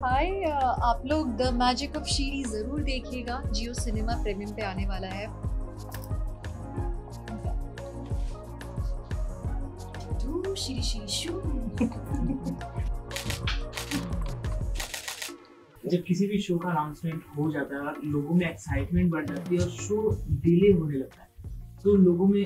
हाय आप लोग the magic of शीरी जरूर देखिएगा। जियो सिनेमा प्रीमियम पे आने वाला है। टू शीरी शीरी शू। जब किसी भी शो का अनाउंसमेंट हो जाता है और लोगों में एक्साइटमेंट बढ़ जाती है और शो डिले होने लगता है, तो लोगों में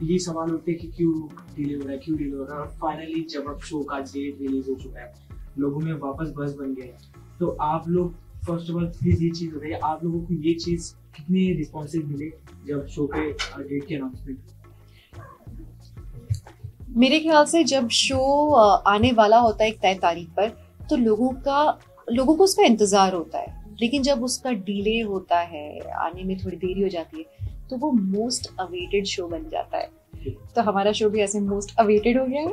ये सवाल उठते हैं कि क्यों डिले हो रहा है, क्यों डिले हो रहा है। और फाइनली जब अब शो का डेट रिलीज हो चुका है, लोगों में वापस बस बन गया है। तो आप लोग फर्स्ट ऑफ ऑल प्लीज ये चीज़ बताइए, आप लोगों को ये चीज़ कितनी रिस्पॉन्सिव मिले जब शो पे डेट की अनाउंसमेंट? मेरे ख्याल से जब शो आने वाला होता है एक तय तारीख पर, तो लोगों को उसका इंतजार होता है। लेकिन जब उसका डिले होता है, आने में थोड़ी देरी हो जाती है, तो वो मोस्ट अवेटेड शो बन जाता है। तो हमारा शो भी ऐसे मोस्ट अवेटेड हो गया है।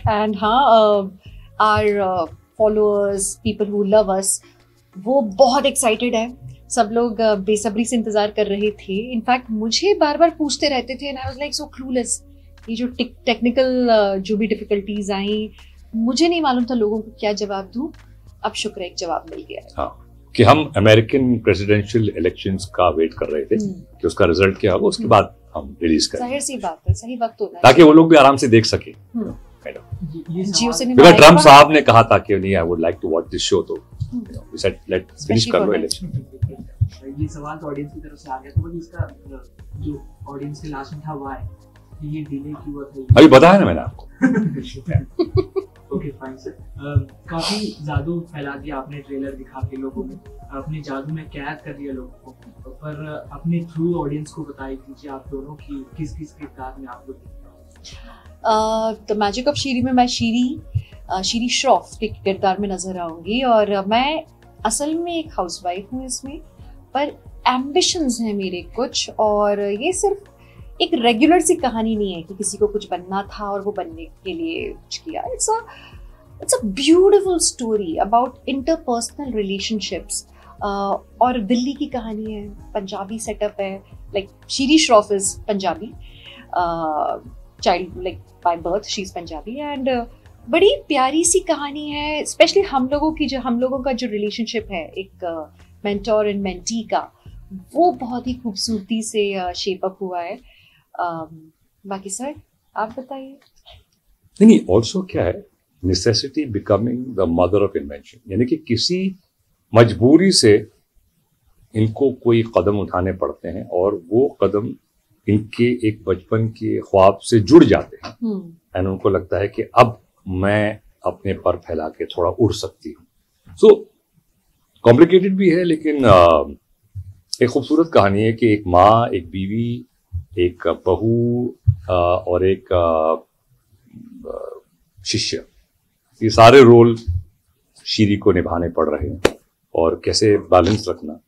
एंड हाँ, our followers, people who love us, वो बहुत एक्साइटेड है। सब लोग बेसब्री से इंतजार कर रहे थे। इनफैक्ट मुझे बार बार पूछते रहते थे and I was like so clueless. ये जो टेक्निकल जो भी डिफिकल्टीज आई, मुझे नहीं मालूम था लोगों को क्या जवाब दूं। अब शुक्र है एक जवाब मिल गया है। हाँ, कि हम अमेरिकन प्रेसिडेंशियल इलेक्शंस का वेट कर रहे थे कि उसका रिजल्ट क्या होगा, उसके बाद हम रिलीज करें। जाहिर सी बात है, सही वक्त होना है ताकि वो लोग भी आराम से देख सके। जियो सिनेमा बिकॉज़ ट्रम्प साहब ने कहा था कि नहीं, I would like to watch this show, तो वी सेड लेट्स फिनिश कर लो इलेक्शन। ये सवाल तो ऑडियंस की तरफ से आ गया, तो वही इसका जो ऑडियंस के लास्ट में था वो है ये डिले क्यों हुआ था। अभी बताया ना मैंने आपको। Okay fine sir. काफी जादू फैला दिया आपने ट्रेलर दिखा के, लोगों में अपने जादू में कैद कर दिया लोगों को। पर अपने थ्रू ऑडियंस को बताई दीजिए आप दोनों की किस किस किरदार में आप लोग। द मैजिक ऑफ शीरी में मैं शीरी श्रॉफ के किरदार में नजर आऊंगी। और मैं असल में एक हाउसवाइफ हूँ इसमें, पर एम्बिशंस हैं मेरे कुछ। और ये सिर्फ एक रेगुलर सी कहानी नहीं है कि किसी को कुछ बनना था और वो बनने के लिए कुछ किया। It's a beautiful story about interpersonal relationships. और दिल्ली की कहानी है, पंजाबी सेटअप है। Like Shiri Shroff is Punjabi, child like by birth she is Punjabi. And बड़ी प्यारी सी कहानी है। स्पेशली हम लोगों का जो रिलेशनशिप है, एक मेंटोर एंड मेंटी का, वो बहुत ही खूबसूरती से शेप अप हुआ है। बाकी सर आप बताइए। नहीं, ऑल्सो क्या है, necessity becoming the mother of invention, यानी कि किसी मजबूरी से इनको कोई कदम उठाने पड़ते हैं और वो कदम इनके एक बचपन के ख्वाब से जुड़ जाते हैं। एंड उनको लगता है कि अब मैं अपने पर फैला के थोड़ा उड़ सकती हूँ। सो कॉम्प्लिकेटेड भी है, लेकिन एक खूबसूरत कहानी है कि एक माँ, एक बीवी, एक बहू और एक शिष्य, ये सारे रोल शीरी को निभाने पड़ रहे हैं और कैसे बैलेंस रखना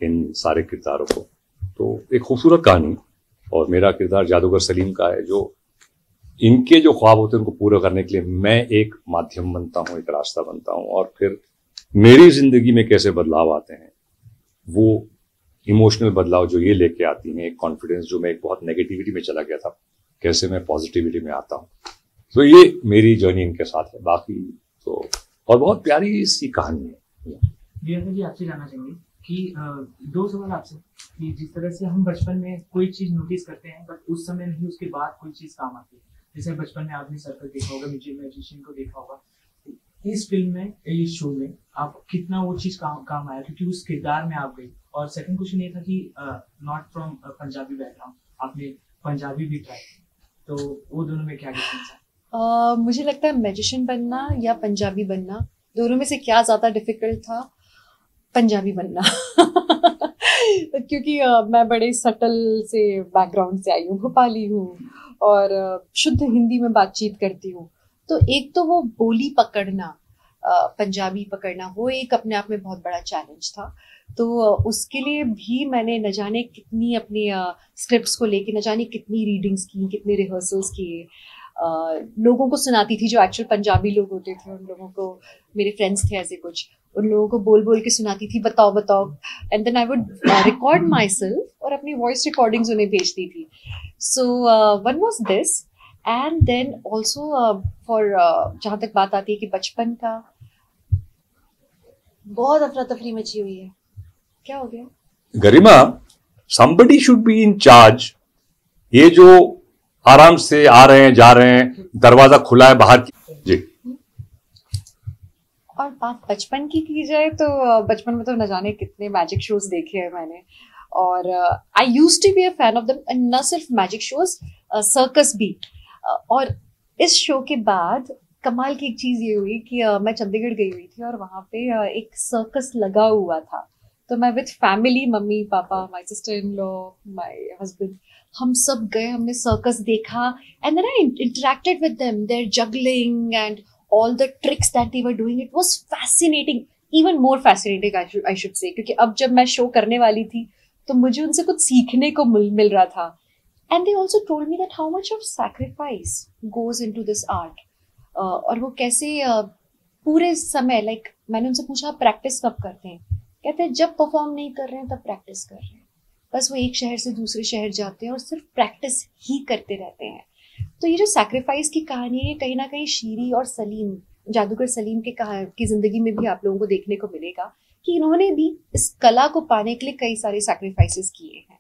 इन सारे किरदारों को। तो एक खूबसूरत कहानी। और मेरा किरदार जादूगर सलीम का है, जो इनके जो ख्वाब होते हैं उनको पूरा करने के लिए मैं एक माध्यम बनता हूँ, एक रास्ता बनता हूँ। और फिर मेरी जिंदगी में कैसे बदलाव आते हैं, वो इमोशनल बदलाव जो ये लेके आती हैं, एक कॉन्फिडेंस जो मैं एक बहुत नेगेटिविटी में चला गया था, कैसे मैं पॉजिटिविटी में आता हूँ। तो ये मेरी जर्नी इनके साथ है। बाकी तो और बहुत प्यारी सी कहानी है। जी आपसे जानना चाहेंगे कि दो सवाल आपसे, कि जिस तरह से हम बचपन में कोई चीज नोटिस करते हैं बट उस समय नहीं, उसके बाद कोई चीज काम आती है। जैसे बचपन में आपने सर्कल देखा होगा, मैजिशियन को देखा होगा। इस फिल्म में, इस शो में आप कितना वो चीज काम आया क्योंकि उस किरदार में आप गई। और सेकंड क्वेश्चन ये था कि नॉट फ्रॉम पंजाबी बैकग्राउंड, आपने पंजाबी भी ट्राई, तो वो दोनों में क्या डिफरेंस है? मुझे लगता है मैजिशियन बनना या पंजाबी बनना, दोनों में से क्या ज्यादा डिफिकल्ट था? पंजाबी बनना। क्योंकि मैं बड़े सटल से बैकग्राउंड से आई हूँ, भोपाली हूँ और शुद्ध हिंदी में बातचीत करती हूँ। तो एक तो वो बोली पकड़ना, पंजाबी पकड़ना, वो एक अपने आप में बहुत बड़ा चैलेंज था। तो उसके लिए भी मैंने न जाने कितनी अपनी स्क्रिप्ट्स को लेके न जाने कितनी रीडिंग्स की, कितने रिहर्सल्स किए। लोगों को सुनाती थी, जो एक्चुअल पंजाबी लोग होते थे, उन लोगों को, मेरे फ्रेंड्स थे ऐसे कुछ, उन लोगों को बोल बोल के सुनाती थी, बताओ बताओ। And then I would record myself और अपनी वॉइस रिकॉर्डिंग्स उन्हें भेजती थी। So one was this. And then also for जहाँ तक बात आती है कि बचपन का, बहुत अफरा तफरी मची हुई है, क्या हो गया? गरिमा, somebody should be in charge। ये जो आराम से आ रहे हैं जा रहे हैं, दरवाजा खुला है बाहर की जी। और बात बचपन की जाए तो बचपन में तो न जाने कितने मैजिक शोज देखे हैं मैंने, और I used to be a fan of them, न सिर्फ मैजिक शोज, सर्कस भी। और इस शो के बाद कमाल की एक चीज ये हुई कि मैं चंडीगढ़ गई हुई थी और वहां पे एक सर्कस लगा हुआ था, तो मैं with family, mummy papa, my sister in law, my husband, हम सब गए, हमने सर्कस देखा, and then I interacted with them, their juggling and all the tricks that they were doing. It was fascinating, even more fascinating I should say, क्योंकि अब जब मैं show करने वाली थी तो मुझे उनसे कुछ सीखने को मिल रहा था। And they also told me that how much of sacrifice goes into this art, और वो कैसे पूरे समय, like मैंने उनसे पूछा प्रैक्टिस कब करते हैं, कहते हैं जब परफॉर्म नहीं कर रहे हैं तब प्रैक्टिस कर रहे हैं, बस वो एक शहर से दूसरे शहर जाते हैं और सिर्फ प्रैक्टिस ही करते रहते हैं। तो ये जो सैक्रिफाइस की कहानी है, कहीं ना कहीं शीरी और सलीम, जादूगर सलीम की जिंदगी में भी आप लोगों को देखने को मिलेगा कि इन्होंने भी इस कला को पाने के लिए कई सारे सैक्रिफाइसेस किए हैं।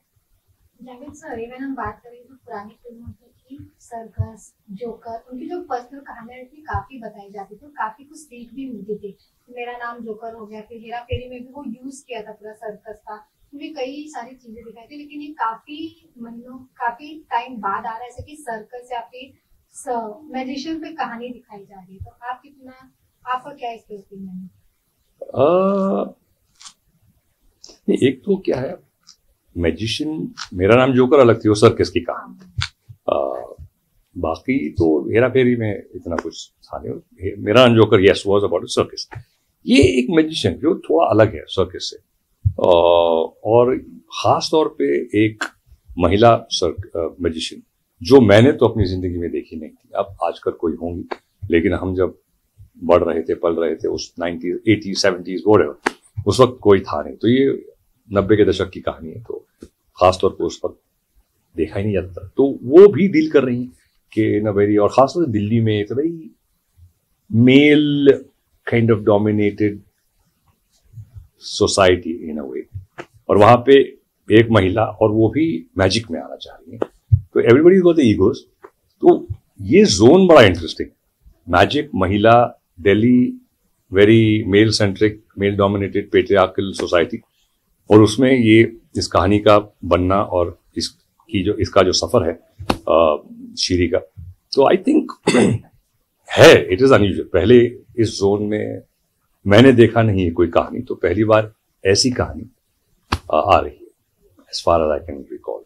जावेद सर, इवन हम बात करें तो पुरानी फिल्मों की, सर्कस, जोकर, उनकी जो पर्सनल कहानियां थी काफी बताई जाती थी, काफी कुछ सीख भी मिलती थी। मेरा नाम जोकर हो गया, फिर हेरा फेरी में भी वो यूज किया था पूरा सर्कस का, उसमें कई सारी चीजें दिखाई थी। लेकिन ये काफी टाइम बाद आ रहा है, जैसे कि सर्कस या फिर मैजिशियन पे कहानी दिखाई जा रही है, तो आपका क्या इस पे ओपिनियन है? एक तो क्या है, मैजिशियन, मेरा नाम जोकर अलग थी, वो सर्कस की कहानी। बाकी तो हेरा फेरी में इतना कुछ था नहीं। मेरा नाम joker yes was about circus. ये एक मैजिशियन जो थोड़ा अलग है सर्कस से, और खास तौर पे एक महिला मैजिशियन जो मैंने तो अपनी जिंदगी में देखी नहीं थी। अब आजकल कोई होंगी, लेकिन हम जब बढ़ रहे थे, पल रहे थे उस 90s 80s 70s whatever, उस वक्त कोई था नहीं। तो ये 90 के दशक की कहानी है, तो खास तौर पर उस वक्त देखा ही नहीं जाता। तो वो भी डील कर रही हैं कि नवेरी, और खासतौर से दिल्ली में तो भाई male kind of dominated society in a way, और वहां पे एक महिला, और वो भी मैजिक में आना चाह रही है, तो एवरीबडी गॉट द ईगोस। तो ये जोन बड़ा इंटरेस्टिंग, मैजिक, महिला, Delhi, very male centric, male dominated patriarchal society, और उसमें ये इस कहानी का बनना और इसका जो सफर है शीरी का, तो आई थिंक है, इट इज अनयूजुअल। पहले इस जोन में मैंने देखा नहीं है कोई कहानी, तो पहली बार ऐसी कहानी आ रही है, as far as I can recall।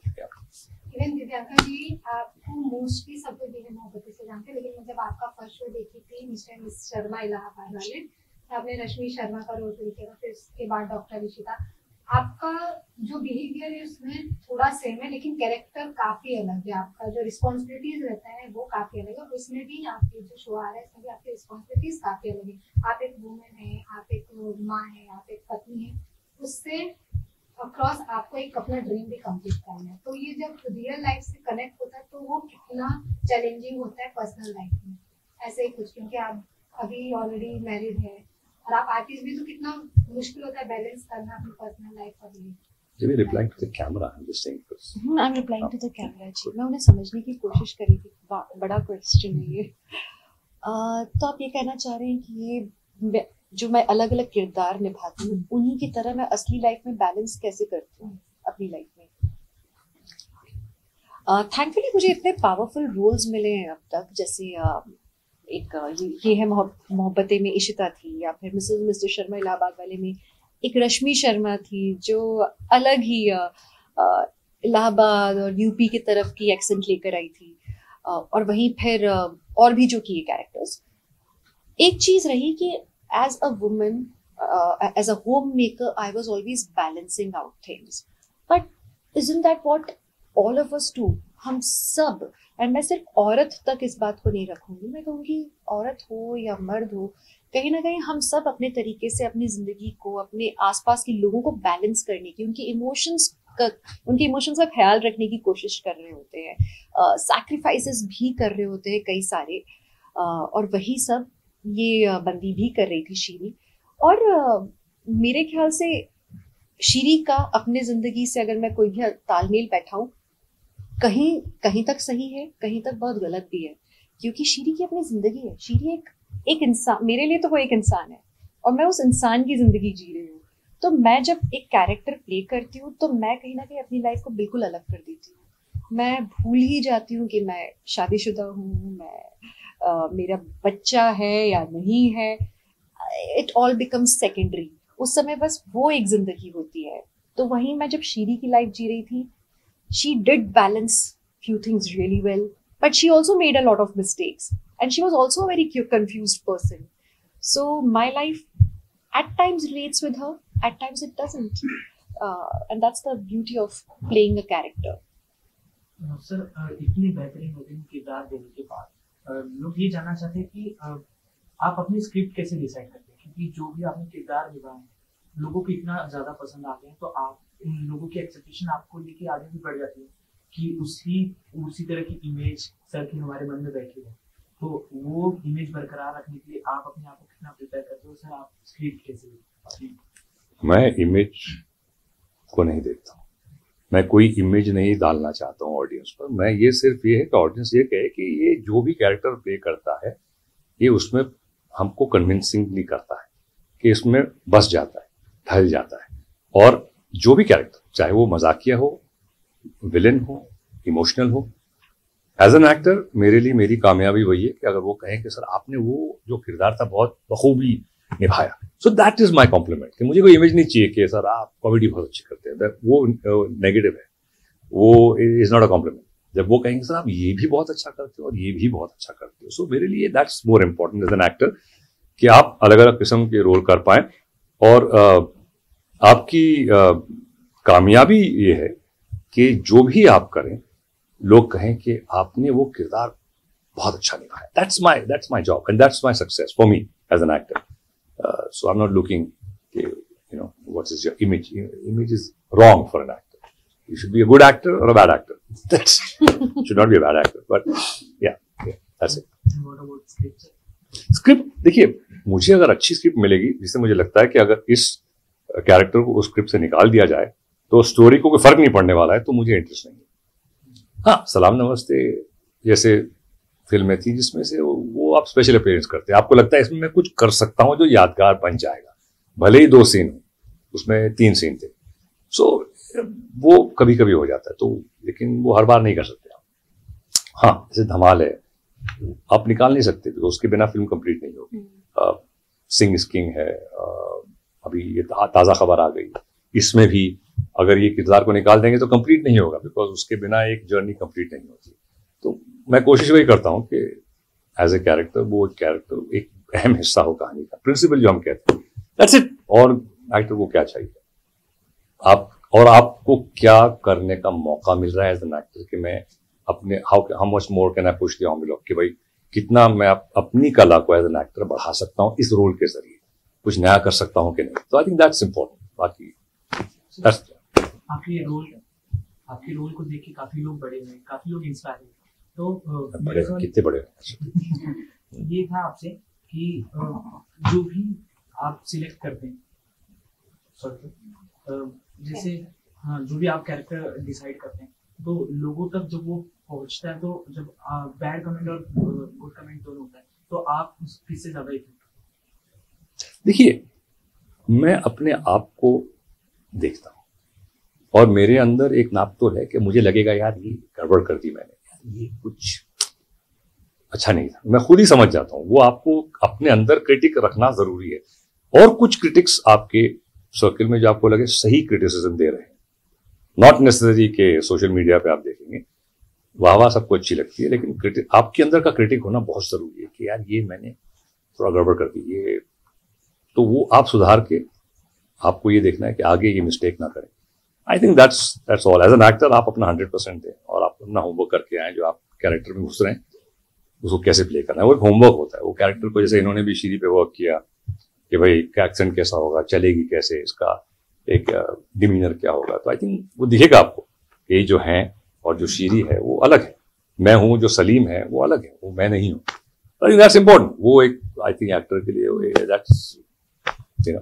Even Divyanka ji, आपको मोस्टली सब लोग बेहद मोहब्बत से जानते हैं, लेकिन मैं जब आपका फर्स्ट शो देखी थी मिस्टर मिस शर्मा इलाहाबाद वाले, आपने रश्मि शर्मा का रोल प्ले किया था, फिर उसके बाद डॉक्टर ऋषिता, आपका जो बिहेवियर है उसमें थोड़ा सेम है, लेकिन कैरेक्टर काफी अलग है, आपका जो रिस्पॉन्सिबिलिटीज रहता है वो काफी अलग है। उसमें भी आपके जो शो आ रहा है इसमें भी आपकी रिस्पॉन्सिबिलिटीज काफी अलग है। आप एक वुमेन है, आप एक माँ है, आप एक पत्नी है, उससे अक्रॉस आपको एक अपना ड्रीम भी कंप्लीट करना है। तो ये जब रियल लाइफ से कनेक्ट होता है तो वो कितना चैलेंजिंग होता है पर्सनल लाइफ में, ऐसे ही कुछ, क्योंकि आप अभी ऑलरेडी मैरिड है और आप आर्टिस्ट भी, तो कितना मुश्किल होता है बैलेंस करना अपनी पर्सनल लाइफ और ये। Maybe replying to the camera, I'm just saying this. I'm replying to the camera जी, मैं उन्हें समझने की कोशिश करी थी, बड़ा क्वेश्चन है ये। तो आप ये कहना चाह रहे हैं कि ये जो मैं अलग अलग किरदार निभाती हूँ, उन्हीं की तरह मैं असली लाइफ में बैलेंस कैसे करती हूँ अपनी लाइफ में। थैंकफुली मुझे इतने पावरफुल रोल्स मिले हैं अब तक, जैसे एक ये है मोहब्बतें में इशिता थी, या फिर मिस्टर शर्मा इलाहाबाद वाले में एक रश्मि शर्मा थी जो अलग ही इलाहाबाद और यूपी की तरफ की एक्सेंट लेकर आई थी, और वहीं फिर और भी जो किए कैरेक्टर्स। एक चीज रही कि as a woman, as a homemaker, I was always balancing out things. But isn't that what all of us do? हम सब, and मैं सिर्फ औरत तक इस बात को नहीं रखूंगी, मैं कहूँगी औरत हो या मर्द हो, कहीं ना कहीं हम सब अपने तरीके से अपनी जिंदगी को, अपने आसपास के लोगों को बैलेंस करने की, उनके इमोशंस का ख्याल रखने की कोशिश कर रहे होते हैं, सैक्रिफाइसेस भी कर रहे होते हैं कई सारे, और वही सब ये बंदी भी कर रही थी शीरी। और मेरे ख्याल से शीरी का अपने जिंदगी से अगर मैं कोई भी तालमेल बैठाऊं, कहीं कहीं तक सही है, कहीं तक बहुत गलत भी है, क्योंकि शीरी की अपनी जिंदगी है। शीरी एक इंसान, मेरे लिए तो वो एक इंसान है और मैं उस इंसान की जिंदगी जी रही हूँ। तो मैं जब एक कैरेक्टर प्ले करती हूँ तो मैं कहीं ना कहीं अपनी लाइफ को बिल्कुल अलग कर देती हूँ। मैं भूल ही जाती हूँ कि मैं शादीशुदा हूँ, मेरा बच्चा है या नहीं है। It all becomes secondary. उस समय बस वो एक जिंदगी होती है। तो वहीं मैं जब शीरी की लाइफ जी रही थी, she did balance few things really well, but she also made a lot of mistakes, and she was also a very confused person. So my life at times relates with her, at times it doesn't, and that's the beauty of playing a character. Sir, इतनी बेहतरीन किरदार देने के बाद लोग ये जानना चाहते हैं कि आप अपनी स्क्रिप्ट कैसे डिसाइड करते हैं, क्योंकि जो भी आपने किरदार निभाए लोगों को इतना ज्यादा पसंद आते हैं, तो आप उन लोगों की एक्सपेक्टेशन आपको लेके आगे भी बढ़ जाती है कि उसी तरह की इमेज सर की हमारे मन में बैठी है। तो वो इमेज बरकरार रखने के लिए आप अपने आप को कितना प्रिपेयर करते हो सर? आप स्क्रिप्ट कैसे? मैं इमेज को नहीं देखता हूँ, मैं कोई इमेज नहीं डालना चाहता हूँ ऑडियंस पर। मैं ये सिर्फ ये है कि ऑडियंस ये कहे कि ये जो भी कैरेक्टर प्ले करता है ये उसमें हमको कन्विंसिंगली करता है, कि इसमें बस जाता है, ढल जाता है। और जो भी कैरेक्टर, चाहे वो मजाकिया हो, विलेन हो, इमोशनल हो, एज एन एक्टर मेरे लिए मेरी कामयाबी वही है कि अगर वो कहें कि सर आपने वो जो किरदार था बहुत बखूबी निभाया, so that is my compliment. कि मुझे कोई इमेज नहीं चाहिए कि सर आप कॉमेडी बहुत अच्छी करते हैं, वो नेगेटिव है, वो इज नॉट अ कॉम्प्लीमेंट। जब वो कहेंगे सर आप ये भी बहुत अच्छा करते हो और ये भी बहुत अच्छा करते हो, सो मेरे लिए that's more important as an actor, कि आप अलग अलग किस्म के रोल कर पाएं। और आपकी कामयाबी ये है कि जो भी आप करें लोग कहें कि आपने वो किरदार बहुत अच्छा निभाया। That's my job and that's my success for me as an actor. So I am not looking you know what is your image. Image is wrong for an actor. You should be a good actor और a bad actor. That's should not be a bad actor, but ya that's it. Script देखिए, मुझे अगर अच्छी script मिलेगी जिससे मुझे लगता है कि अगर इस कैरेक्टर को उस स्क्रिप्ट से निकाल दिया जाए तो स्टोरी को कोई फर्क नहीं पड़ने वाला है, तो मुझे इंटरेस्ट नहीं है। हाँ, सलाम नमस्ते जैसे फिल्में थी जिसमें से वो आप स्पेशल अपीयरेंस करते हैं, आपको लगता है इसमें मैं कुछ कर सकता हूँ जो यादगार बन जाएगा, भले ही 2 सीन हो, उसमें 3 सीन थे। सो वो कभी कभी हो जाता है, तो लेकिन वो हर बार नहीं कर सकते आप। हाँ, जैसे धमाल है, आप निकाल नहीं सकते, तो उसके बिना फिल्म कंप्लीट नहीं होगी। सिंग इज किंग है, अभी ये ताज़ा खबर आ गई, इसमें भी अगर ये किरदार को निकाल देंगे तो कंप्लीट नहीं होगा, बिकॉज उसके बिना एक जर्नी कंप्लीट नहीं होती। तो मैं कोशिश वही करता हूँ कि एज ए कैरेक्टर वो कैरेक्टर एक अहम हिस्सा हो कहानी का, प्रिंसिपल जो हम कहते हैं, दैट्स इट। और एक्टर को क्या चाहिए, आप और आपको क्या करने का मौका मिल रहा है एज एन एक्टर, कि मैं अपने how much more can I push the envelope, कि भाई कितना मैं अपनी कला को एज एन एक्टर बढ़ा सकता हूँ इस रोल के जरिए, कुछ नया कर सकता हूँ कि नहीं। तो आई थिंक दैट्स इम्पोर्टेंट। बाकी आपके रोल को देख के काफी लोग बड़े हुए, काफी लोग इंस्पायर हुए। तो बड़े कितने बड़े हैं? ये था आपसे कि जो भी आप सिलेक्ट करते हैं, जैसे हाँ, जो भी आप कैरेक्टर डिसाइड करते हैं, तो लोगों तक जब वो पहुंचता है, तो जब बैड कमेंट और गुड कमेंट दोनों होता है, तो आप किससे ज्यादा इफेक्ट? देखिए, मैं अपने आप को देखता हूँ और मेरे अंदर एक नाप तो है कि मुझे लगेगा यार ये गड़बड़ कर दी मैंने, ये कुछ अच्छा नहीं था, मैं खुद ही समझ जाता हूँ। वो आपको अपने अंदर क्रिटिक रखना जरूरी है। और कुछ क्रिटिक्स आपके सर्किल में जो आपको लगे सही क्रिटिसिज्म दे रहे हैं, नॉट नेसेसरी के सोशल मीडिया पे आप देखेंगे वाह सबको अच्छी लगती है, लेकिन आपके अंदर का क्रिटिक होना बहुत जरूरी है कि यार ये मैंने थोड़ा गड़बड़ कर दी, ये तो वो आप सुधार के आपको ये देखना है कि आगे ये मिस्टेक ना करें। I think that's all. As an actor आप अपना 100% दें और आप अपना होमवर्क करके आए, जो आप कैरेक्टर में घुस रहे हैं उसको कैसे प्ले करना है, वो एक होमवर्क होता है। वो कैरेक्टर को जैसे इन्होंने भी शीरी पे वर्क किया कि भाई क्या एक्सेंट कैसा होगा, चलेगी कैसे, इसका एक डिमीनर क्या होगा, तो आई थिंक वो दिखेगा आपको। ये जो हैं और जो शीरी है वो अलग है, मैं हूँ, जो सलीम है वो अलग है, वो मैं नहीं हूँ। आई थिंक दैट्स इम्पोर्टेंट। वो एक आई थिंक एक्टर के लिए दैट्स यू नो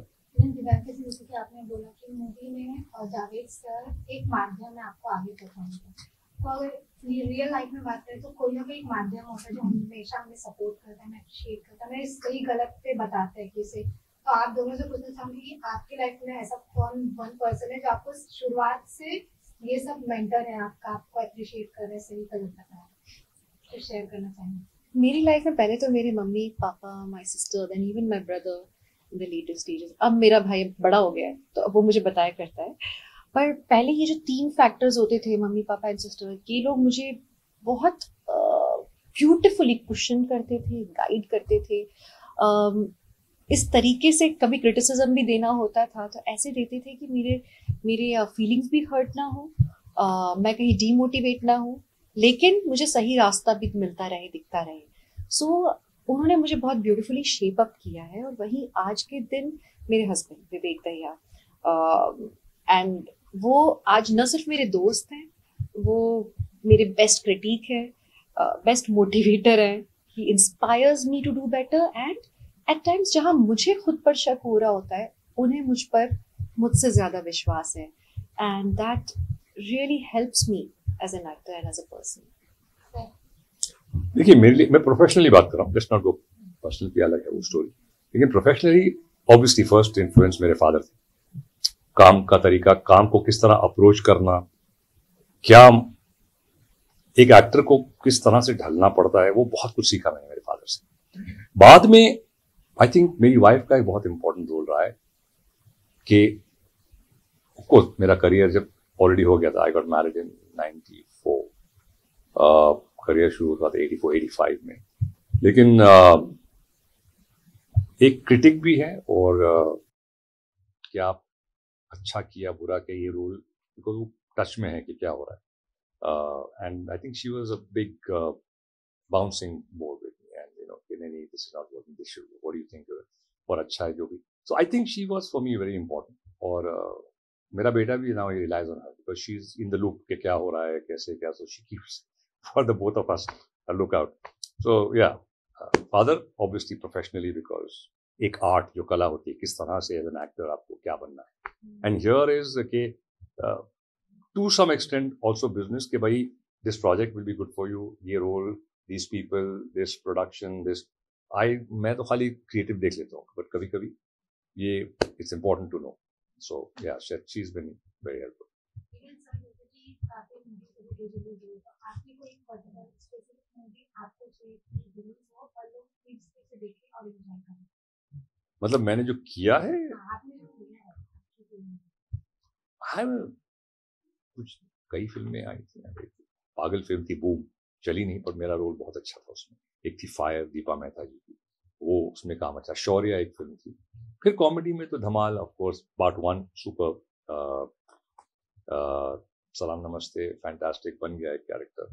दिव्यांका जी, जैसे कि आपने बोला कि मूवी में जावेद सर एक माध्यम है आपको आगे पहुंचाने का, तो अगर रियल लाइफ में बात करें तो कोई ना कोई एक माध्यम होता है जो हमेशा हमें सपोर्ट करता है, हमें अप्रिशिएट करता है, हमें सही गलत पे बताता है किसे। तो आप दोनों से पूछना चाहूंगी कि आपकी लाइफ में ऐसा कौन वन पर्सन है जो आपको शुरुआत से ये सब मेंटर है आपका, आपको अप्रिशिएट कर रहे हैं, सही गलत बता रहे हैं, तो शेयर करना चाहेंगे। मेरी लाइफ में पहले तो मेरे mummy papa, my sister, then even my brother in the later stages. अब मेरा भाई बड़ा हो गया है तो अब वो मुझे बताया करता है, पर पहले ये जो 3 फैक्टर्स होते थे, मम्मी पापा एंड सिस्टर, ये लोग मुझे बहुत ब्यूटिफुली क्वेश्चन करते थे, गाइड करते थे। इस तरीके से कभी क्रिटिसिज्म भी देना होता था तो ऐसे देते थे कि मेरे फीलिंग्स भी हर्ट ना हो, मैं कहीं डीमोटिवेट ना हो, लेकिन मुझे सही रास्ता भी मिलता रहे, दिखता रहे। सो उन्होंने मुझे बहुत ब्यूटीफुली शेप अप किया है। और वहीं आज के दिन मेरे हस्बैंड विवेक दहिया, एंड वो आज न सिर्फ मेरे दोस्त हैं, वो मेरे बेस्ट क्रिटिक है, बेस्ट मोटिवेटर है। He inspires me to do better, and at times जहाँ मुझे खुद पर शक हो रहा होता है, उन्हें मुझ पर मुझसे ज्यादा विश्वास है, and that really helps me as an actor and as a person. देखिए, मेरे लिए, मैं प्रोफेशनली बात कर रहा हूँ, लेट्स नॉट गो पर्सनल की अलग है वो स्टोरी, लेकिन प्रोफेशनली ऑब्वियसली फर्स्ट इन्फ्लुएंस मेरे फादर थे। काम का तरीका, काम को किस तरह अप्रोच करना, क्या एक एक्टर को किस तरह से ढलना पड़ता है, वो बहुत कुछ सीखा मैंने मेरे फादर से। बाद में आई थिंक मेरी वाइफ का एक बहुत इंपॉर्टेंट रोल रहा है कि ऑफकोर्स मेरा करियर जब ऑलरेडी हो गया था, I got married in 94, career शुरू हुआ था 84-85 में, लेकिन एक क्रिटिक भी है, और क्या अच्छा किया बुरा किया, ये रोल बिकॉज वो टच में है कि क्या हो रहा है। And I think she was a big bouncing board with me, and नहीं, this is not working, this should, what do you think, और अच्छा है जो भी। So I think she was for me very important. और मेरा बेटा भी now realise on her because she is in the loop के क्या हो रहा है, कैसे क्या, so she keeps for the both of us a look out. So ya, father obviously professionally, because एक आर्ट जो कला होती है, किस तरह से एज एन एक्टर आपको क्या बनना है, एंड हियर इज के to some extent also business, के भाई this project will be good for you, ये role, this people, this production, this, मैं तो खाली क्रिएटिव देख लेता हूँ, बट कभी कभी ये it's important to know. So yeah, she is been very helpful. मतलब मैंने जो किया है, कुछ कई फिल्में आई थी, पागल फिल्म थी, बूम, चली नहीं, पर मेरा रोल बहुत अच्छा था उसमें। एक थी फायर, दीपा मेहता जी की, वो उसमें काम अच्छा। शौर्य एक फिल्म थी। फिर कॉमेडी में तो Dhamaal, of course, part 1 super, Salaam Namaste fantastic, बन गया एक character,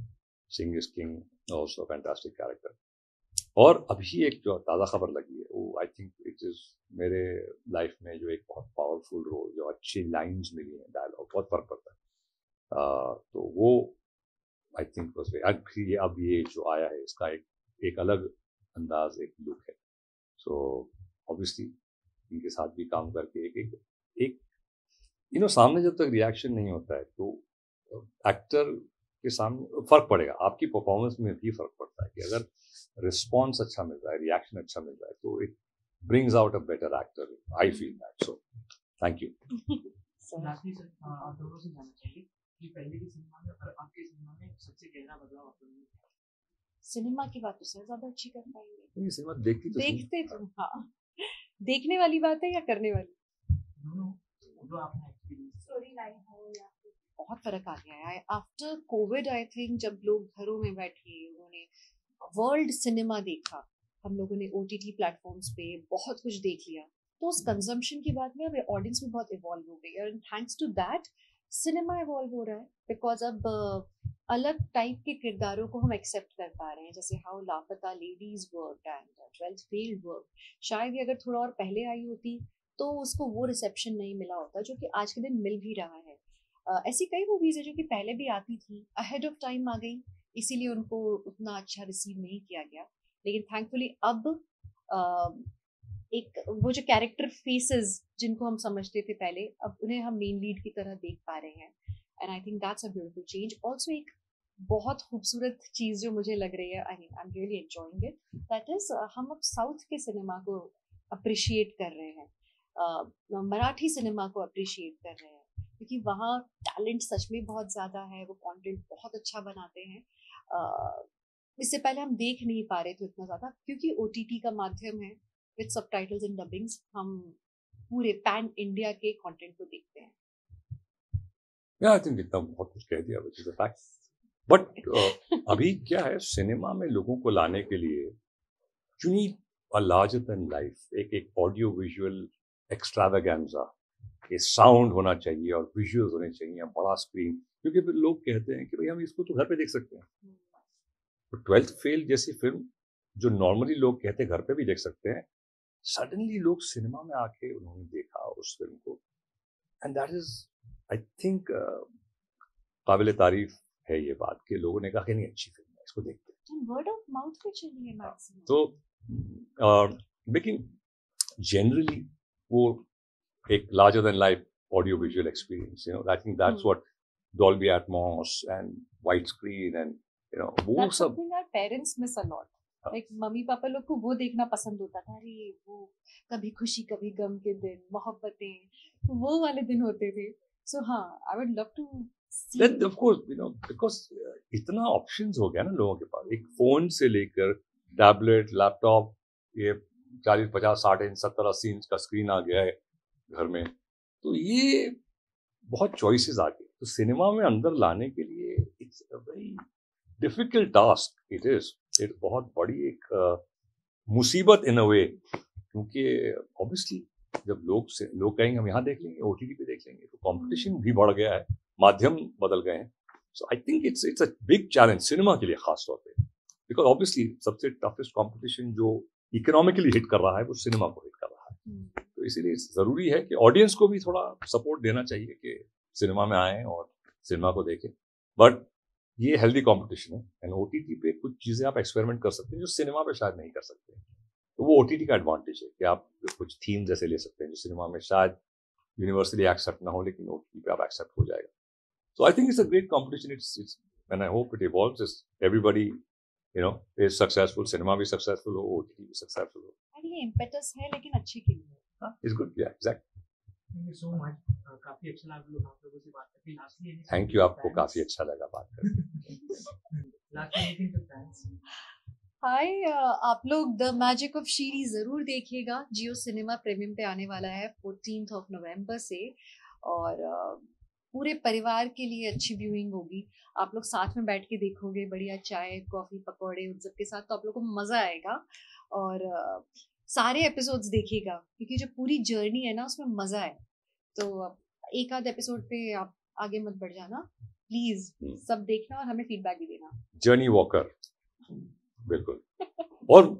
Singh is king also fantastic character. और अभी एक जो ताज़ा खबर लगी है, वो आई थिंक इट इज मेरे लाइफ में जो एक बहुत पावरफुल रोल, जो अच्छी लाइंस मिली हैं, डायलॉग, बहुत फर्क पड़ता है। तो वो आई थिंक अब ये जो आया है, इसका एक अलग अंदाज, एक लुक है। सो ऑब्वियसली इनके साथ भी काम करके एक सामने जब तक रिएक्शन नहीं होता है, तो एक्टर के सामने फर्क पड़ेगा, आपकी परफॉर्मेंस में भी फर्क पड़ता है कि अगर रिस्पॉन्स अच्छा मिल रहा है, रिएक्शन अच्छा मिल रहा है, तो it brings out a better actor, I feel that. So thank you. Lastly sir, आप दोनों से जानना चाहिए कि पहले की सिनेमा में और आपके सिनेमा में सबसे गहरा बदलाव आपको मिला? सिनेमा की बात तो सर ज्यादा अच्छी कर पाएंगे। सिनेमा देखते तो हाँ, देखने वाली बात है या करने वाली? दोनों, जो आपने एक्सपीरियंस, स्टोरी लाइन हो या बहुत फर्क आ गया है आफ्टर कोविड। आई थिंक जब लोग घरों में बैठे, उन्होंने वर्ल्ड सिनेमा देखा, हम लोगों ने OTT प्लेटफॉर्म्स पे बहुत कुछ देख लिया, तो उस कंजम्पशन की बात में अब ऑडियंस भी बहुत इवॉल्व हो गई है, and thanks to that cinema evolve हो रहा है, बिकॉज अब अलग टाइप के किरदारों को हम एक्सेप्ट कर पा रहे हैं, जैसे हाउ लापता ladies work and 12th fail work. शायद ये अगर थोड़ा और पहले आई होती तो उसको वो रिसेप्शन नहीं मिला होता जो कि आज के दिन मिल भी रहा है। ऐसी कई मूवीज है जो कि पहले भी आती थी, अहेड ऑफ टाइम आ गई, इसीलिए उनको उतना अच्छा रिसीव नहीं किया गया, लेकिन थैंकफुली अब एक वो जो कैरेक्टर फेसेस जिनको हम समझते थे पहले, अब उन्हें हम मेन लीड की तरह देख पा रहे हैं, and I think that's a beautiful change. Also एक बहुत खूबसूरत चीज जो मुझे लग रही है, I mean I am really enjoying it, that is हम अब साउथ के सिनेमा को अप्रिशिएट कर रहे हैं, मराठी सिनेमा को अप्रिशिएट कर रहे हैं, क्योंकि वहाँ टैलेंट सच में बहुत ज़्यादा है, वो कंटेंट बहुत अच्छा बनाते हैं. इससे पहले हम देख नहीं पा रहे थे इतना ज़्यादा, क्योंकि OTT का माध्यम है, विद सबटाइटल्स एंड डबिंग्स हम पूरे पैन इंडिया के कंटेंट को देखते हैं. आई थिंक इतना बहुत कुछ कह दिया, which is a fact. But अभी क्या है, सिनेमा में लोगों को लाने के लिए you need a larger than life, एक ऑडियो विजुअल एक्स्ट्रावेगेंजा, ये साउंड होना चाहिए और विजुअल्स होने चाहिए, बड़ा स्क्रीन, क्योंकि फिर लोग कहते हैं कि भाई हम इसको तो घर पे देख सकते हैं. तो 12th फेल जैसी फिल्म जो नॉर्मली लोग कहते हैं घर पे भी देख सकते हैं, सडनली लोग सिनेमा में आके उन्होंने देखा उस फिल्म को, and that is I think काबिल तारीफ है ये बात कि लोगों ने कहा कि नहीं अच्छी फिल्म है, इसको देखते हैं. वर्ड ऑफ माउथ पे चली है मैक्सिमम. तो लेकिन जनरली वो एक larger than life audio visual experience, I think that's what Dolby Atmos and widescreen and वो That's सब something our parents miss a lot. Like mummy papa लोग को वो देखना पसंद होता था, अरे वो कभी खुशी कभी गम के दिन, मोहब्बतें, वो वाले दिन होते थे. So हाँ, I would love to see. Then of course because इतना options हो गया ना लोगों के पास, एक फोन से लेकर टैबलेट, लैपटॉप, ये 40, 50, 60 इंच, 70, 80 इंच का स्क्रीन आ गया है घर में, तो ये बहुत चॉइसेस आ गए. तो सिनेमा में अंदर लाने के लिए it's a very difficult task. It is एक बहुत बड़ी एक मुसीबत इन अ वे, क्योंकि ऑब्वियसली जब लोग कहेंगे हम यहाँ देख लेंगे, OTT पे देख लेंगे, तो कंपटीशन भी बढ़ गया है, माध्यम बदल गए हैं. So I think it's a big challenge cinema के लिए खास तौर पे, बिकॉज ऑब्वियसली सबसे टफेस्ट कंपटीशन जो इकोनॉमिकली हिट कर रहा है वो सिनेमा को हिट कर रहा है. तो इसीलिए जरूरी है कि ऑडियंस को भी थोड़ा सपोर्ट देना चाहिए कि सिनेमा में आए और सिनेमा को देखें. बट ये हेल्दी कंपटीशन है, एंड OTT पे कुछ चीजें आप एक्सपेरिमेंट कर सकते हैं जो सिनेमा पे शायद नहीं कर सकते. तो वो OTT का एडवांटेज है कि आप कुछ थीम जैसे ले सकते हैं जो सिनेमा में शायद यूनिवर्सली एक्सेप्ट ना हो, लेकिन OTT पे आप एक्सेप्ट हो जाएगा. So I think it's a great competition. It's and I hope it evolves, everybody is successful, cinema भी सक्सेसफुल हो, OTT भी सक्सेसफुल हो. ये इम्पेटस है, लेकिन अच्छे के लिए. It's good, yeah, exactly. Thank you so much. काफी अच्छा लगा आप लोगों से बात करके. लास्टली थैंक यू, आपको काफी अच्छा लगा बात करके. Lastly anything to fans. Hi, आप लोग द मैजिक ऑफ शीरी जरूर देखिएगा. जियो सिनेमा प्रीमियम पे आने वाला है 14th of November से, और पूरे परिवार के लिए अच्छी व्यूइंग होगी. आप लोग साथ में बैठ के देखोगे, बढ़िया चाय कॉफी पकौड़े उन सब के साथ, तो आप लोग को मजा आएगा. और सारे एपिसोड्स देखिएगा, क्योंकि जो पूरी जर्नी है ना उसमें मजा है. तो एक आध एपिसोड पे आप आगे मत बढ़ जाना प्लीज, सब देखना और हमें फीडबैक भी देना. जर्नी वॉकर, बिल्कुल. और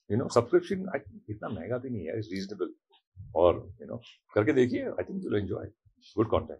सब्सक्रिप्शन इतना महंगा भी नहीं है, इट्स रीजनेबल, और करके देखिए. I think you will enjoy good content.